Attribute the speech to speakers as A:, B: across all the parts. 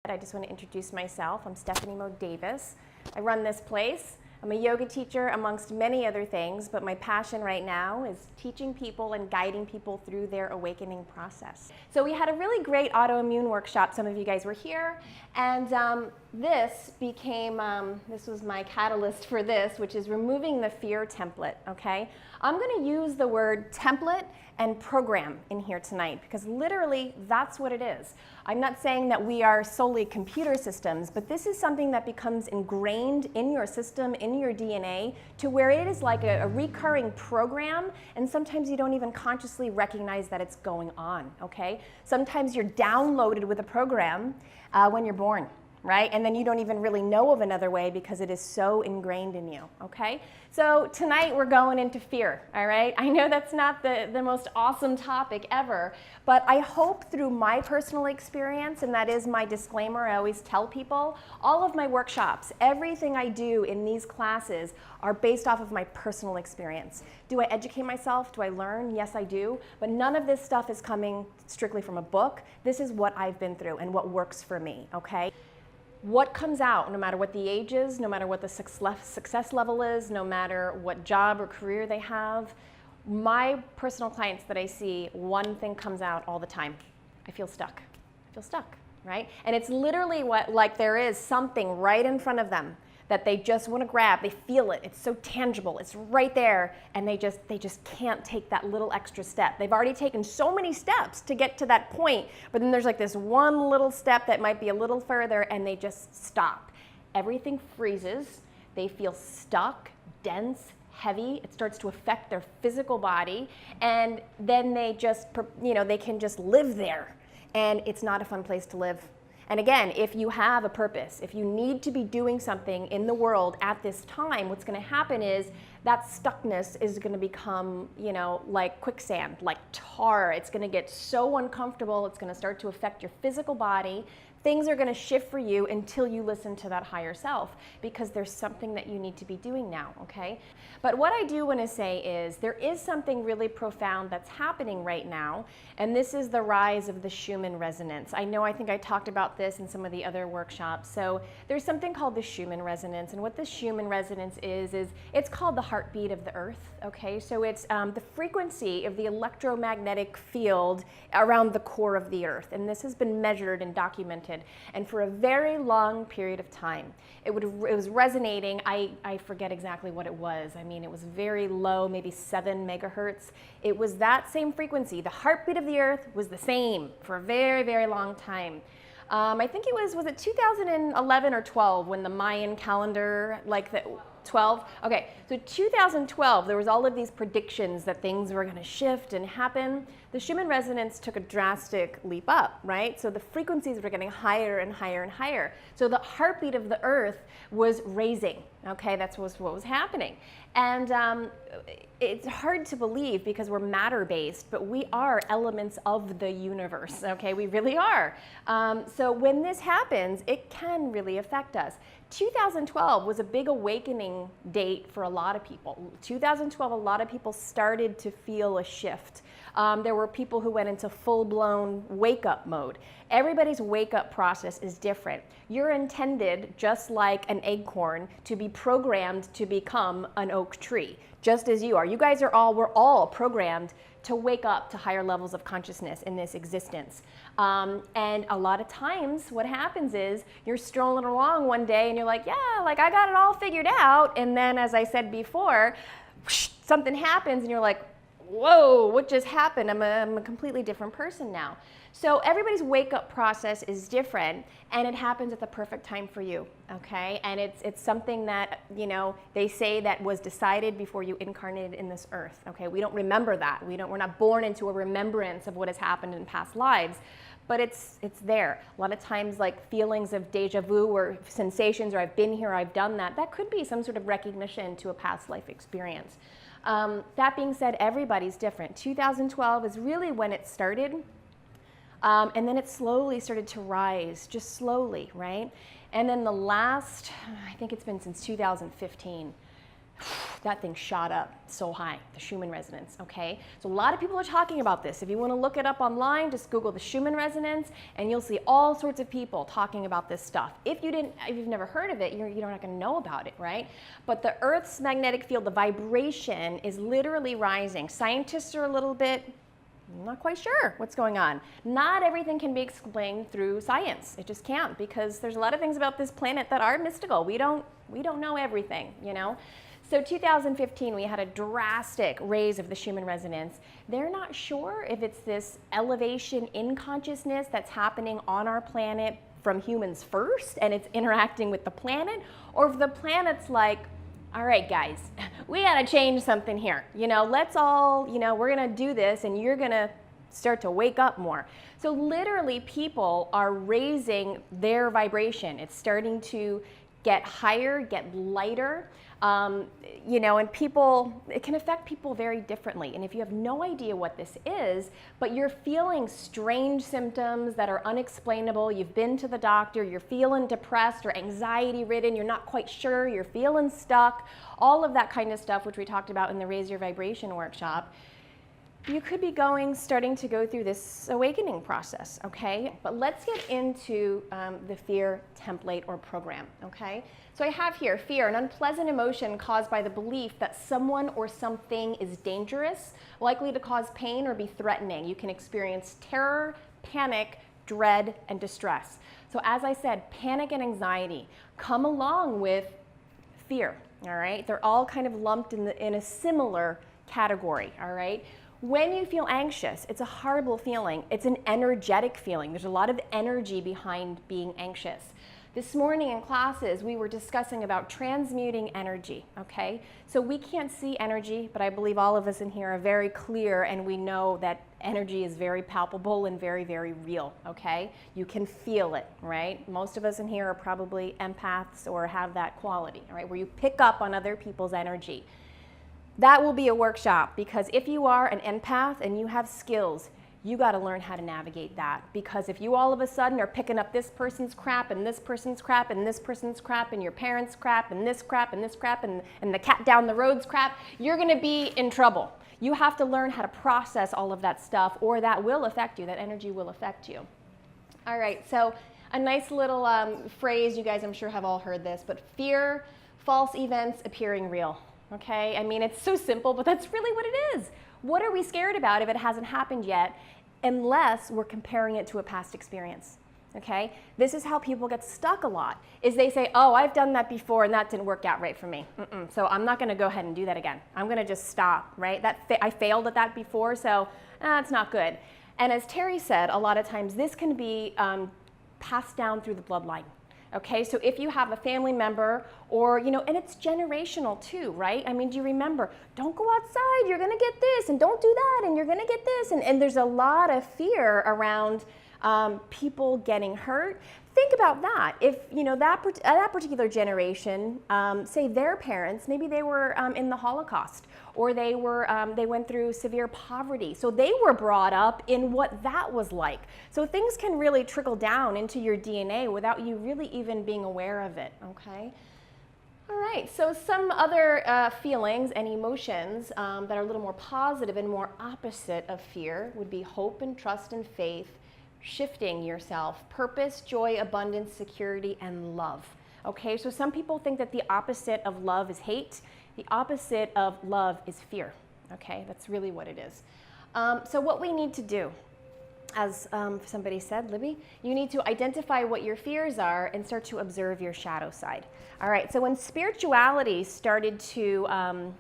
A: I just want to introduce myself. I'm Stephanie Mo Davis. I run this place. I'm a yoga teacher amongst many other things, but my passion right now is teaching people and guiding people through their awakening process. So we had a really great autoimmune workshop. Some of you guys were here, and this was my catalyst for this, which is removing the fear template, okay? I'm going to use the word template and program in here tonight because literally that's what it is. I'm not saying that we are solely computer systems, but this is something that becomes ingrained in your system, in your DNA, to where it is like a recurring program, and sometimes you don't even consciously recognize that it's going on, okay? Sometimes you're downloaded with a program when you're born, right? And then you don't even really know of another way because it is so ingrained in you, okay? So tonight we're going into fear, all right? I know that's not the most awesome topic ever, but I hope through my personal experience, and that is my disclaimer, I always tell people, all of my workshops, everything I do in these classes are based off of my personal experience. Do I educate myself? Do I learn? Yes, I do, but none of this stuff is coming strictly from a book. This is what I've been through and what works for me, okay? What comes out, no matter what the age is, no matter what the success level is, no matter what job or career they have, my personal clients that I see, one thing comes out all the time. I feel stuck. I feel stuck, right? And it's literally like there is something right in front of them that they just want to grab. They feel it. It's so tangible. It's right there, and they just can't take that little extra step. They've already taken so many steps to get to that point, but then there's like this one little step that might be a little further, and they just stop. Everything freezes. They feel stuck, dense, heavy. It starts to affect their physical body, and then they just, they can just live there, and it's not a fun place to live. And again, if you have a purpose, if you need to be doing something in the world at this time, what's going to happen is that stuckness is going to become, like quicksand, like tar. It's going to get so uncomfortable. It's going to start to affect your physical body. Things are going to shift for you until you listen to that higher self, because there's something that you need to be doing now, okay? But what I do want to say is there is something really profound that's happening right now, and this is the rise of the Schumann resonance. I think I talked about this in some of the other workshops. So there's something called the Schumann resonance, and what the Schumann resonance is it's called the heartbeat of the earth, okay? So it's the frequency of the electromagnetic field around the core of the earth, and this has been measured and documented. And for a very long period of time, it was resonating. I forget exactly what it was. I mean, it was very low, maybe 7 megahertz. It was that same frequency. The heartbeat of the earth was the same for a very, very long time. I think it was it 2011 or 12 when the Mayan calendar, 12? Okay, so 2012, there was all of these predictions that things were going to shift and happen. The Schumann resonance took a drastic leap up, right? So the frequencies were getting higher and higher and higher. So the heartbeat of the earth was raising, okay? That's what was happening. And it's hard to believe because we're matter-based, but we are elements of the universe, okay? We really are. So when this happens, it can really affect us. 2012 was a big awakening date for a lot of people. 2012, a lot of people started to feel a shift. There were people who went into full-blown wake-up mode. Everybody's wake-up process is different. You're intended, just like an acorn, to be programmed to become an oak tree, just as you are. You guys we're all programmed to wake up to higher levels of consciousness in this existence. And a lot of times what happens is you're strolling along one day and you're like, yeah, I got it all figured out. And then, as I said before, something happens and you're like, whoa, what just happened? I'm a completely different person now. So everybody's wake-up process is different, and it happens at the perfect time for you, okay? And it's something that, they say that was decided before you incarnated in this earth, okay? We don't remember that. We're not born into a remembrance of what has happened in past lives, but it's there. A lot of times, like feelings of deja vu or sensations, or I've been here, I've done that, that could be some sort of recognition to a past life experience. That being said, everybody's different. 2012 is really when it started. And then it slowly started to rise, just slowly, right? And then the last, I think it's been since 2015, that thing shot up so high, the Schumann resonance, okay? So a lot of people are talking about this. If you want to look it up online, just Google the Schumann resonance, and you'll see all sorts of people talking about this stuff. If you've never heard of it, you're not going to know about it, right? But the Earth's magnetic field, the vibration is literally rising. Scientists are a little bit not quite sure what's going on. Not everything can be explained through science. It just can't, because there's a lot of things about this planet that are mystical. We don't know everything, you know? So 2015, we had a drastic raise of the Schumann resonance. They're not sure if it's this elevation in consciousness that's happening on our planet from humans first, and it's interacting with the planet, or if the planet's like, all right, guys, we got to change something here. You know, let's all, you know, we're going to do this, and you're going to start to wake up more. So literally, people are raising their vibration. It's starting to get higher, get lighter. You know, and it can affect people very differently. And if you have no idea what this is, but you're feeling strange symptoms that are unexplainable, you've been to the doctor, you're feeling depressed or anxiety ridden, you're not quite sure, you're feeling stuck, all of that kind of stuff, which we talked about in the Raise Your Vibration workshop, you could be starting to go through this awakening process, okay? But let's get into the fear template or program, okay? So I have here fear, an unpleasant emotion caused by the belief that someone or something is dangerous, likely to cause pain or be threatening. You can experience terror, panic, dread, and distress. So as I said, panic and anxiety come along with fear, all right? They're all kind of lumped in a similar category, all right? When you feel anxious, it's a horrible feeling. It's an energetic feeling. There's a lot of energy behind being anxious. This morning in classes, we were discussing about transmuting energy, okay? So we can't see energy, but I believe all of us in here are very clear, and we know that energy is very palpable and very, very real, okay? You can feel it, right? Most of us in here are probably empaths or have that quality, all right, where you pick up on other people's energy. That will be a workshop, because if you are an empath and you have skills, you got to learn how to navigate that. Because if you all of a sudden are picking up this person's crap and this person's crap and this person's crap and your parents' crap and this crap and this crap and the cat down the road's crap, you're going to be in trouble. You have to learn how to process all of that stuff, or that will affect you. That energy will affect you. All right, so a nice little phrase, you guys I'm sure have all heard this, but fear, false events appearing real. Okay, I mean, it's so simple, but that's really what it is. What are we scared about if it hasn't happened yet, unless we're comparing it to a past experience? Okay, this is how people get stuck a lot, is they say, oh, I've done that before and that didn't work out right for me. So I'm not going to go ahead and do that again. I'm going to just stop, right? I failed at that before, so it's not good. And as Terry said, a lot of times this can be passed down through the bloodline. Okay, so if you have a family member, or, you know, and it's generational too, right? I mean, do you remember, don't go outside, you're gonna get this, and don't do that, and you're gonna get this, and there's a lot of fear around people getting hurt. Think about that. If, you know, that particular generation, say their parents, maybe they were in the Holocaust, or they went through severe poverty. So they were brought up in what that was like. So things can really trickle down into your DNA without you really even being aware of it, okay? All right, so some other feelings and emotions that are a little more positive and more opposite of fear would be hope and trust and faith, shifting yourself, purpose, joy, abundance, security, and love. Okay, so some people think that the opposite of love is hate. The opposite of love is fear. Okay, that's really what it is. So what we need to do, as somebody said, Libby, you need to identify what your fears are and start to observe your shadow side. All right, so when spirituality started to, well,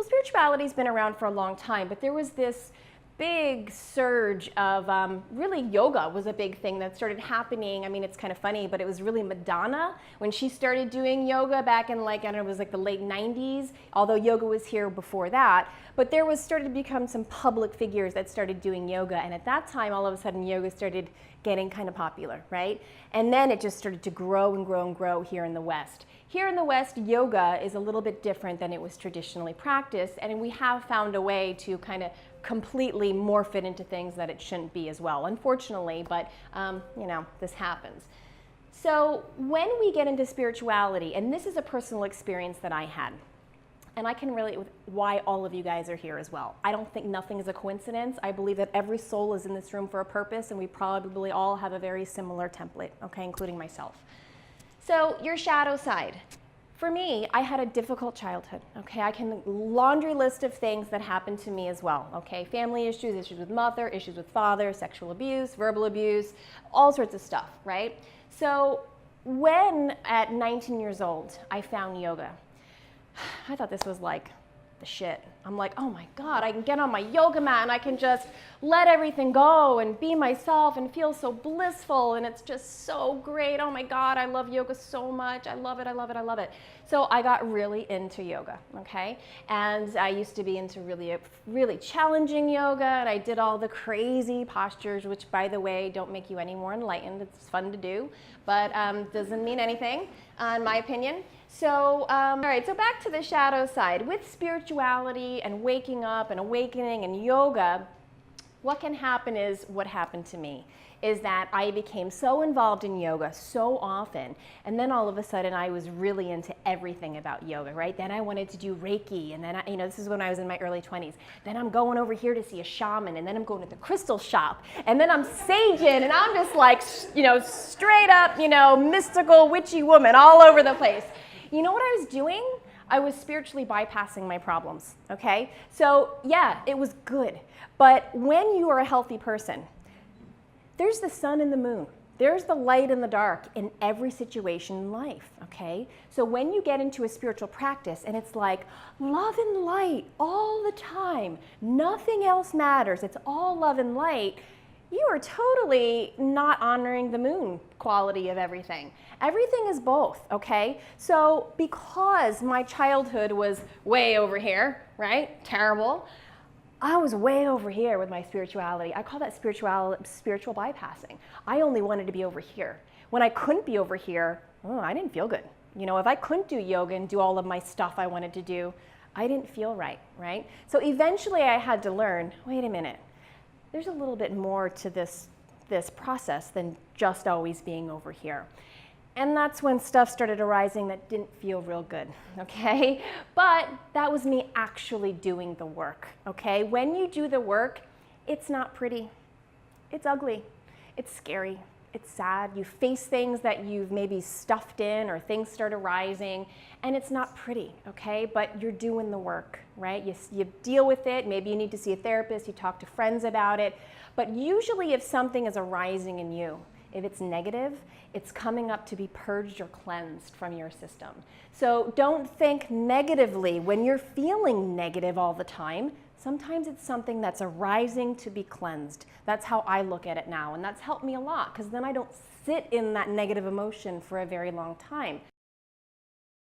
A: spirituality's been around for a long time, but there was this big surge of really yoga was a big thing that started happening. I mean, it's kind of funny, but it was really Madonna when she started doing yoga back in, like, I don't know, it was like the late 90s, although yoga was here before that. But there started to become some public figures that started doing yoga, and at that time, all of a sudden, yoga started getting kind of popular, right? And then it just started to grow and grow and grow here in the West. Here in the West, yoga is a little bit different than it was traditionally practiced, and we have found a way to kind of completely morph it into things that it shouldn't be as well, unfortunately, but you know, this happens. So when we get into spirituality, and this is a personal experience that I had, And I can relate with why all of you guys are here as well. I don't think nothing is a coincidence. I believe that every soul is in this room for a purpose, and we probably all have a very similar template, okay, including myself. So your shadow side. For me, I had a difficult childhood, okay? I can laundry list of things that happened to me as well, okay? Family issues, issues with mother, issues with father, sexual abuse, verbal abuse, all sorts of stuff, right? So when at 19 years old, I found yoga, I thought this was like the shit. I'm like, oh my God, I can get on my yoga mat and I can just let everything go and be myself and feel so blissful, and it's just so great. Oh my God, I love yoga so much. I love it, I love it, I love it. So I got really into yoga, okay? And I used to be into really challenging yoga, and I did all the crazy postures, which by the way, don't make you any more enlightened. It's fun to do, but doesn't mean anything, in my opinion. So, all right, so back to the shadow side. With spirituality and waking up and awakening and yoga, what can happen is what happened to me, is that I became so involved in yoga so often, and then all of a sudden I was really into everything about yoga, right? Then I wanted to do Reiki, and then, this is when I was in my early 20s. Then I'm going over here to see a shaman, and then I'm going to the crystal shop, and then I'm saging, and I'm just like, straight up, mystical, witchy woman all over the place. You know what I was doing? I was spiritually bypassing my problems, okay? So yeah, it was good. But when you are a healthy person, there's the sun and the moon. There's the light and the dark in every situation in life, okay? So when you get into a spiritual practice and it's like love and light all the time, nothing else matters, it's all love and light, you are totally not honoring the moon quality of everything. Everything is both, okay? So because my childhood was way over here, right? Terrible. I was way over here with my spirituality. I call that spiritual bypassing. I only wanted to be over here. When I couldn't be over here, I didn't feel good. If I couldn't do yoga and do all of my stuff I wanted to do, I didn't feel right, right? So eventually I had to learn, wait a minute, there's a little bit more to this process than just always being over here. And that's when stuff started arising that didn't feel real good, okay? But that was me actually doing the work, okay? When you do the work, it's not pretty. It's ugly. It's scary. It's sad. You face things that you've maybe stuffed in, or things start arising, and it's not pretty, okay? But you're doing the work, right? You deal with it. Maybe you need to see a therapist. You talk to friends about it. But usually if something is arising in you, if it's negative, it's coming up to be purged or cleansed from your system. So don't think negatively when you're feeling negative all the time. Sometimes it's something that's arising to be cleansed. That's how I look at it now, and that's helped me a lot, because then I don't sit in that negative emotion for a very long time.